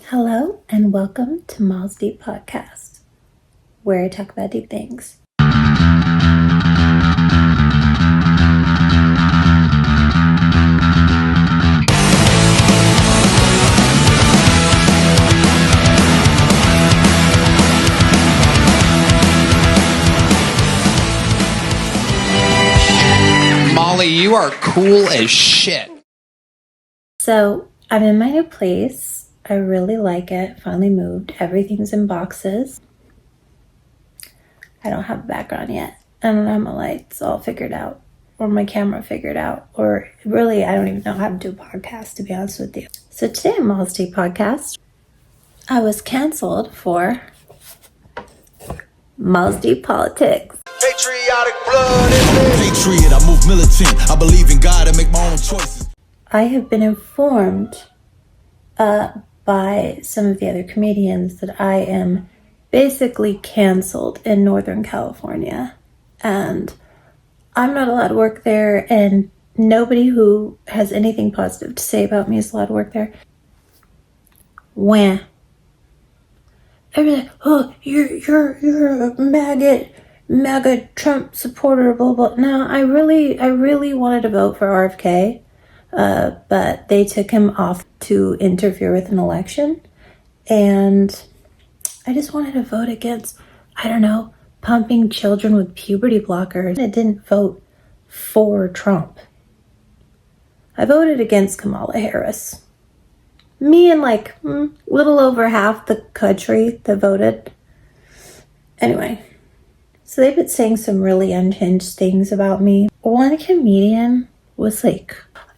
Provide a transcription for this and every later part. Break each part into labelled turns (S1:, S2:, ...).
S1: Hello and welcome to Moll's Deep Podcast, where I talk about deep things.
S2: Molly, you are cool as shit.
S1: So, I'm in my new place. I really like it. Finally moved. Everything's in boxes. I don't have a background yet. I don't have my lights all figured out or my camera figured out. Or really, I don't even know how to do a podcast, to be honest with you. So today on Moll's Deep Podcast, I was canceled for Moll's Deep Politics.
S3: Patriotic blood in me.
S4: Patriot, I move militant. I believe in God and make my own choices.
S1: I have been informed by some of the other comedians that I am basically canceled in Northern California. And I'm not allowed to work there, and nobody who has anything positive to say about me is allowed to work there. Wah. Everybody's like, oh, you're a MAGA Trump supporter, blah, blah. No, I really wanted to vote for RFK. But they took him off to interfere with an election. And I just wanted to vote against, pumping children with puberty blockers. I didn't vote for Trump. I voted against Kamala Harris. Me and little over half the country that voted. Anyway, so they've been saying some really unhinged things about me. One comedian was like,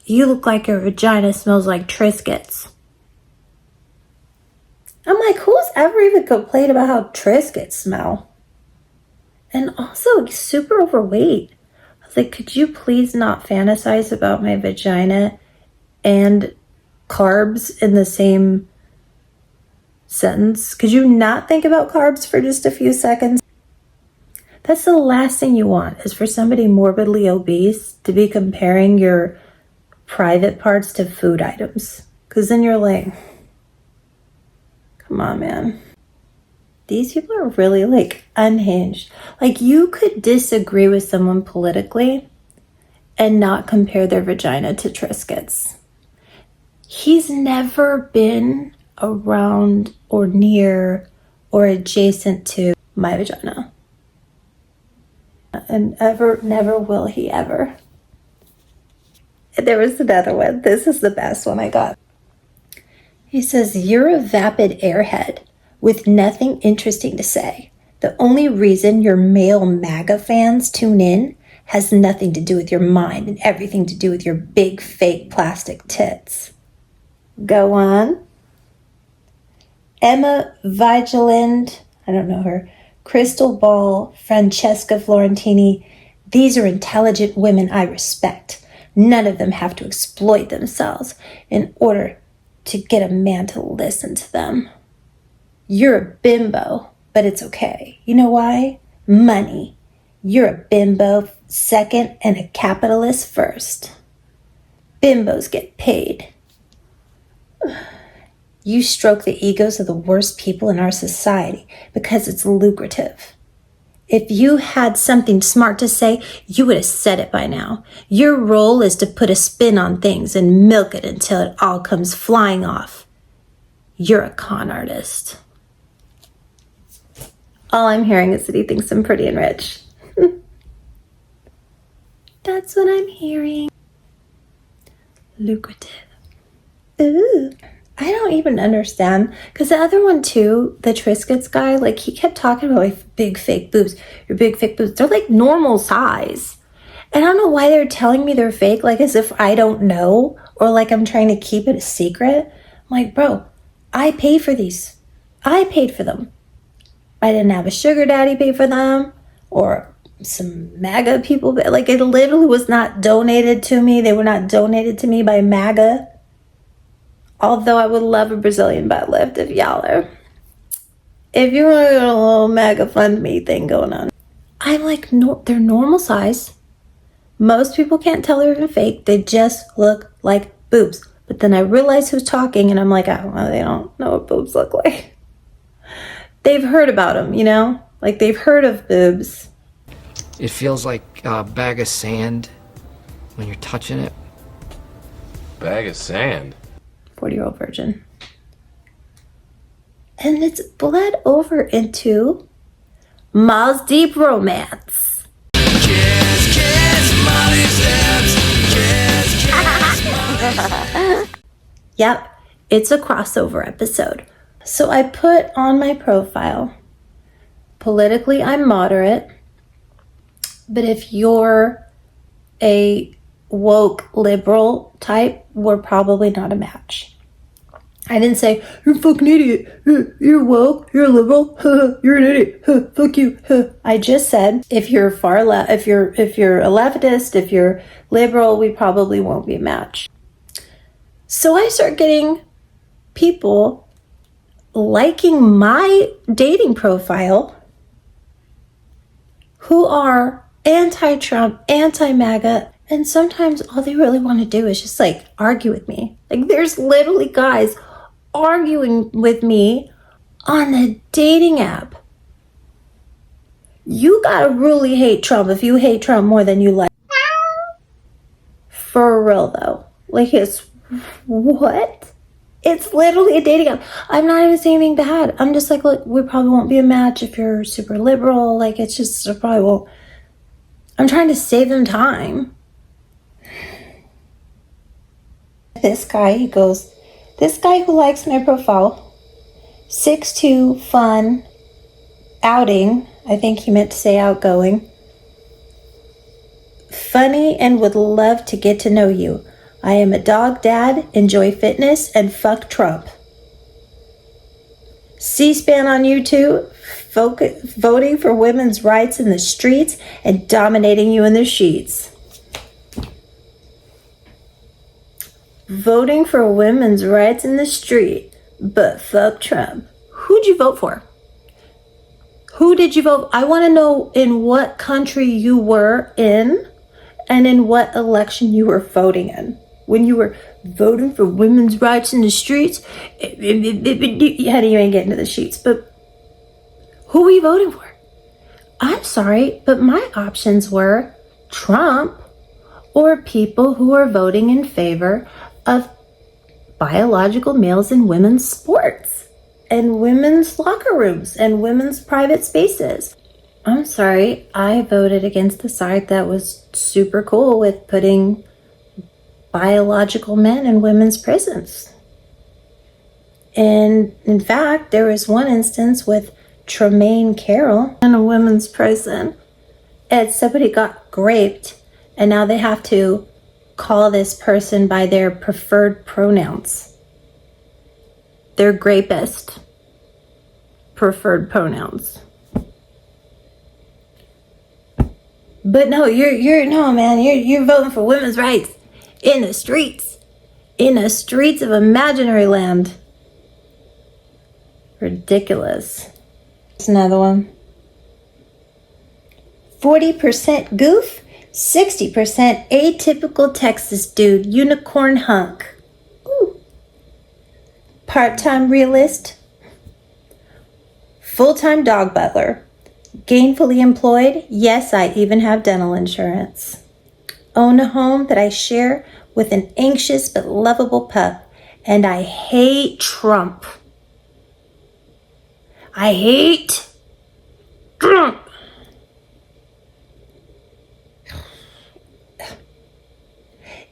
S1: you look like your vagina smells like Triscuits. I'm like, who's ever even complained about how Triscuits smell? And also, super overweight. I was like, could you please not fantasize about my vagina and carbs in the same sentence? Could you not think about carbs for just a few seconds? That's the last thing you want, is for somebody morbidly obese to be comparing your private parts to food items, because then you're like, come on, man. These people are really unhinged. You could disagree with someone politically and not compare their vagina to Triscuits. He's never been around or near or adjacent to my vagina, and never will he ever. There was another one. This is the best one I got. He says, you're a vapid airhead with nothing interesting to say. The only reason your male MAGA fans tune in has nothing to do with your mind and everything to do with your big fake plastic tits. Go on. Emma Vigiland, I don't know her, Crystal Ball, Francesca Florentini. These are intelligent women I respect. None of them have to exploit themselves in order to get a man to listen to them. You're a bimbo, but it's okay. You know why? Money. You're a bimbo second and a capitalist first. Bimbos get paid. You stroke the egos of the worst people in our society because it's lucrative. If you had something smart to say, you would have said it by now. Your role is to put a spin on things and milk it until it all comes flying off. You're a con artist. All I'm hearing is that he thinks I'm pretty and rich. That's what I'm hearing. Lucrative. Ooh. I don't even understand, because the other one too, the Triscuits guy, he kept talking about my big fake boobs. Your big fake boobs, they're normal size. And I don't know why they're telling me they're fake, as if I don't know, or I'm trying to keep it a secret. I'm like, bro, I paid for these. I paid for them. I didn't have a sugar daddy pay for them, or some MAGA people. It literally was not donated to me. They were not donated to me by MAGA. Although I would love a Brazilian butt lift if y'all are. If you want to get a little MAGA fund me thing going on. I'm no, they're normal size. Most people can't tell they're even fake. They just look like boobs. But But then I realize who's talking, and I'm like, oh, well, they don't know what boobs look like. They've heard about them, you know? Like, they've heard of boobs.
S5: It feels like a bag of sand when you're touching it.
S6: Bag of sand?
S1: 40-year-old virgin. And it's bled over into Moll's deep romance.
S4: Kiss, kiss, Molly's lips. Kiss, kiss.
S1: Yep, it's a crossover episode. So I put on my profile, politically I'm moderate, but if you're a woke liberal type, we're probably not a match. I didn't say, you're a fucking idiot, you're woke, you're a liberal, you're an idiot, fuck you. I just said, if you're far left, if you're a leftist, if you're liberal, we probably won't be a match. So I start getting people liking my dating profile who are anti-Trump, anti-MAGA, and sometimes all they really want to do is just like argue with me. Like, there's literally guys arguing with me on a dating app. You gotta really hate Trump if you hate Trump more than you like. For real though. Like, it's what? It's literally a dating app. I'm not even saying anything bad. I'm just like, look, we probably won't be a match if you're super liberal. Like, it's just, I probably won't. I'm trying to save them time. This guy, he goes, this guy who likes my profile, 6'2", fun, outing, I think he meant to say outgoing, funny and would love to get to know you. I am a dog dad, enjoy fitness, and fuck Trump. C-SPAN on YouTube, voting for women's rights in the streets and dominating you in the sheets. Voting for women's rights in the street, but fuck Trump. Who'd you vote for? Who did you vote? I want to know in what country you were in and in what election you were voting in. When you were voting for women's rights in the streets, honey, you ain't getting to the sheets, but who were you voting for? I'm sorry, but my options were Trump or people who are voting in favor of biological males in women's sports and women's locker rooms and women's private spaces. I'm sorry, I voted against the side that was super cool with putting biological men in women's prisons. And in fact, there was one instance with Tremaine Carroll in a women's prison, and somebody got raped, and now they have to call this person by their preferred pronouns. Their rapist preferred pronouns. But no, you're voting for women's rights in the streets of imaginary land. Ridiculous. Here's another one. 40% goof, 60% atypical Texas dude, unicorn hunk. Ooh. Part-time realist, full-time dog butler, gainfully employed, yes, I even have dental insurance. Own a home that I share with an anxious but lovable pup, and I hate Trump. I hate Trump.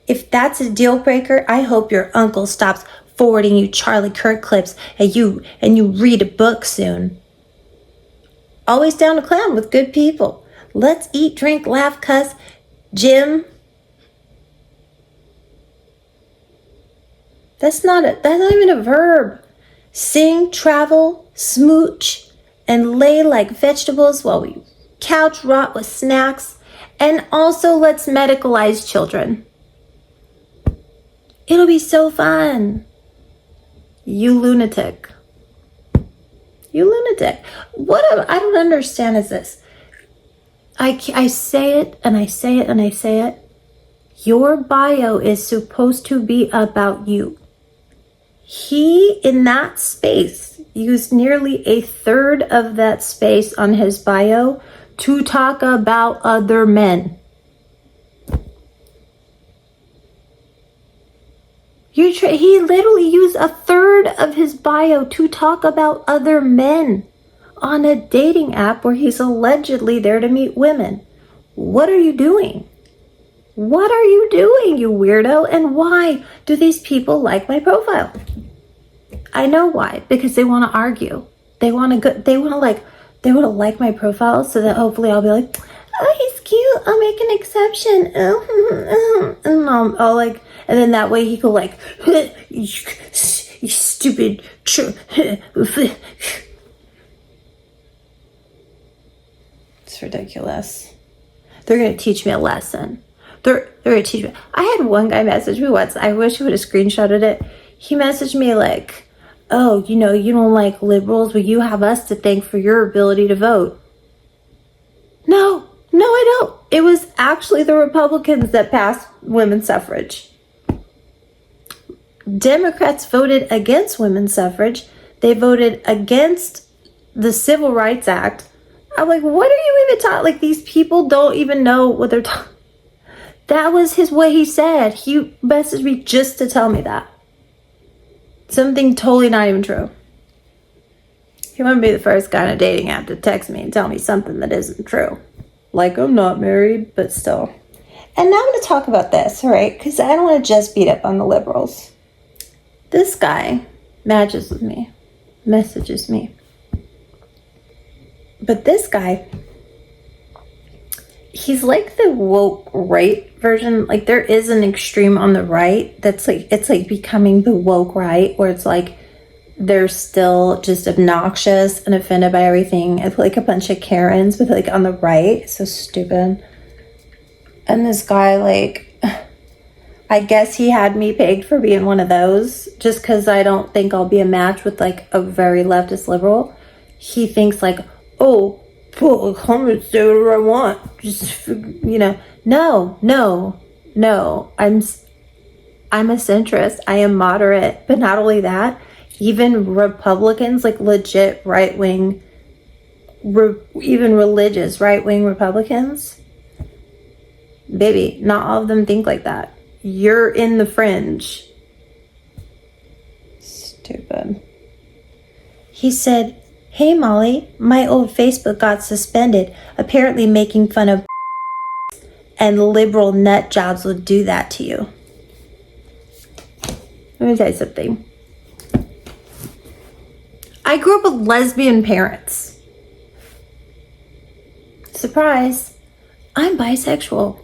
S1: If that's a deal breaker, I hope your uncle stops forwarding you Charlie Kirk clips and you read a book soon. Always down to clown with good people. Let's eat, drink, laugh, cuss. Jim. That's not even a verb. Sing, travel, smooch, and lay like vegetables while we couch rot with snacks. And also let's medicalize children. It'll be so fun. You lunatic. You lunatic. I don't understand is this. I say it and I say it and I say it. Your bio is supposed to be about you. He, in that space, used nearly a third of that space on his bio to talk about other men. He literally used a third of his bio to talk about other men on a dating app where he's allegedly there to meet women. What are you doing? What are you doing, you weirdo? And why do these people like my profile? I know why. Because they want to argue. They want to like my profile so that hopefully I'll be like, oh, he's cute. I'll make an exception. And I'll like, and then that way he could like, you stupid. It's ridiculous. They're going to teach me a lesson. They're going to teach me. I had one guy message me once. I wish he would have screenshotted it. He messaged me like, oh, you don't like liberals, but you have us to thank for your ability to vote. No, I don't. It was actually the Republicans that passed women's suffrage. Democrats voted against women's suffrage. They voted against the Civil Rights Act. I'm like, what are you even talking? Like, these people don't even know what they're talking. That was what he said. He messaged me just to tell me that. Something totally not even true. He wouldn't be the first guy on a dating app to text me and tell me something that isn't true. Like, I'm not married, but still. And now I'm going to talk about this, all right? Because I don't want to just beat up on the liberals. This guy matches with me, messages me. But this guy, he's like the woke right version. Like, there is an extreme on the right that's like, it's like becoming the woke right, where it's like they're still just obnoxious and offended by everything. It's like a bunch of Karens, but like on the right. It's so stupid. And this guy, like, I guess he had me pegged for being one of those, just because I don't think I'll be a match with like a very leftist liberal. He thinks like, oh, I'm gonna say whatever I want. Just, no. I'm a centrist. I am moderate. But not only that, even Republicans, like legit right-wing, even religious right-wing Republicans, baby, not all of them think like that. You're in the fringe. Stupid. He said, hey Molly, my old Facebook got suspended, apparently making fun of and liberal nut jobs will do that to you. Let me tell you something. I grew up with lesbian parents. Surprise, I'm bisexual.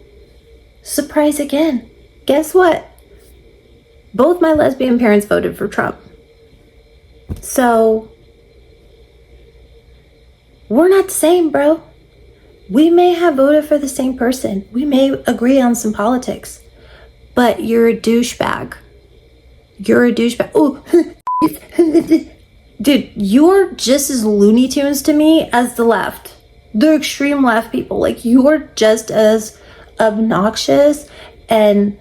S1: Surprise again. Guess what? Both my lesbian parents voted for Trump. So, we're not the same, bro. We may have voted for the same person. We may agree on some politics. But you're a douchebag. You're a douchebag. Oh, dude, you're just as Looney Tunes to me as the left. The extreme left people. Like, you're just as obnoxious and,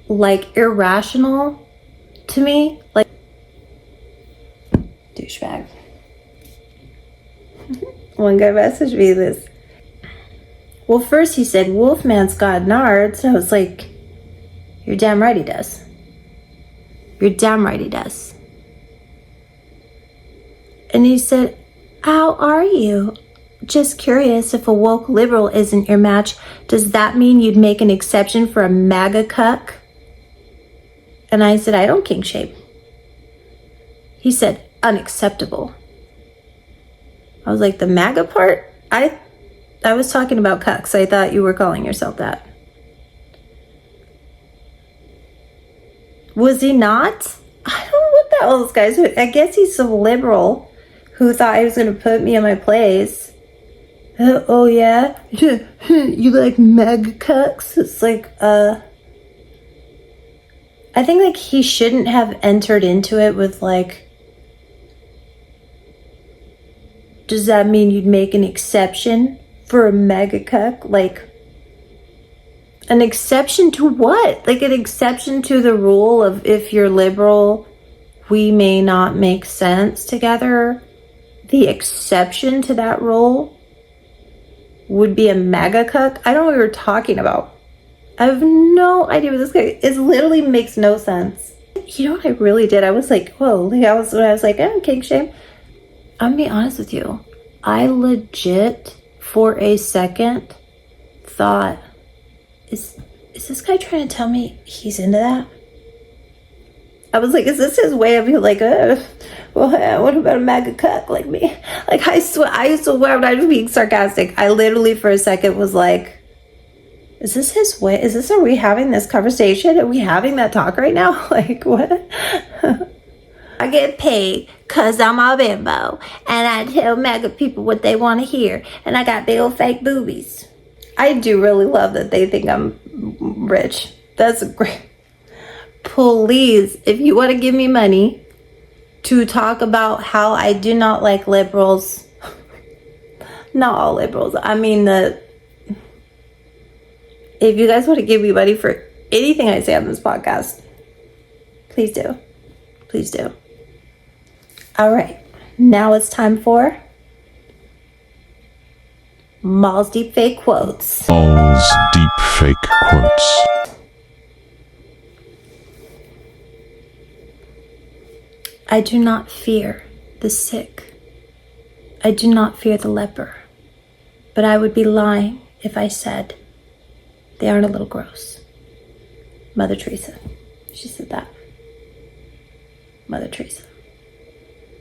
S1: like, irrational to me. Like, douchebag. One guy messaged me this. Well, first he said, Wolfman's got nards. I was like, you're damn right he does. You're damn right he does. And he said, how are you? Just curious, if a woke liberal isn't your match, does that mean you'd make an exception for a MAGA cuck? And I said, I don't kink shame. He said, unacceptable. I was like, the MAGA part? I was talking about cucks. I thought you were calling yourself that. Was he not? I don't know what the hell this guy's doing. I guess he's some liberal who thought he was going to put me in my place. Oh, yeah? You like MAGA cucks? It's like, I think, like, he shouldn't have entered into it with, like, does that mean you'd make an exception for a MAGA cuck? Like, an exception to what? Like, an exception to the rule of if you're liberal, we may not make sense together, the exception to that rule would be a MAGA cook. I don't know what we were talking about. I have no idea what this guy, it literally makes no sense. You know what I really did? I was like, whoa, like I was like, kink shame. I'm gonna be honest with you. I legit, for a second, thought, is this guy trying to tell me he's into that? I was like, is this his way of being like, well, what about a MAGA cuck like me? Like, I swear when I was being sarcastic, I literally for a second was like, is this his way? Are we having this conversation? Are we having that talk right now? Like, what? I get paid because I'm a bimbo and I tell MAGA people what they want to hear, and I got big old fake boobies. I do really love that they think I'm rich. That's great. Please, if you want to give me money to talk about how I do not like liberals, not all liberals, I mean, if you guys want to give me money for anything I say on this podcast, please do. Please do. All right, now it's time for Moll's deep fake quotes.
S7: Moll's deep fake quotes.
S1: I do not fear the sick. I do not fear the leper. But I would be lying if I said they aren't a little gross. Mother Theresa. She said that. Mother Theresa.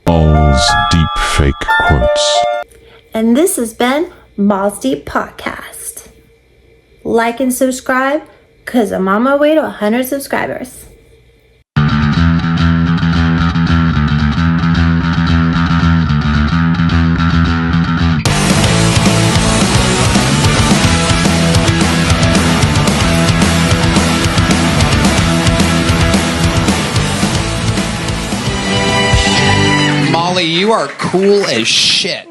S7: Moll's deep fake quotes.
S1: And this has been Moll's Deep Podcast. Like and subscribe, because I'm on my way to 100 subscribers.
S2: Molly, you are cool as shit.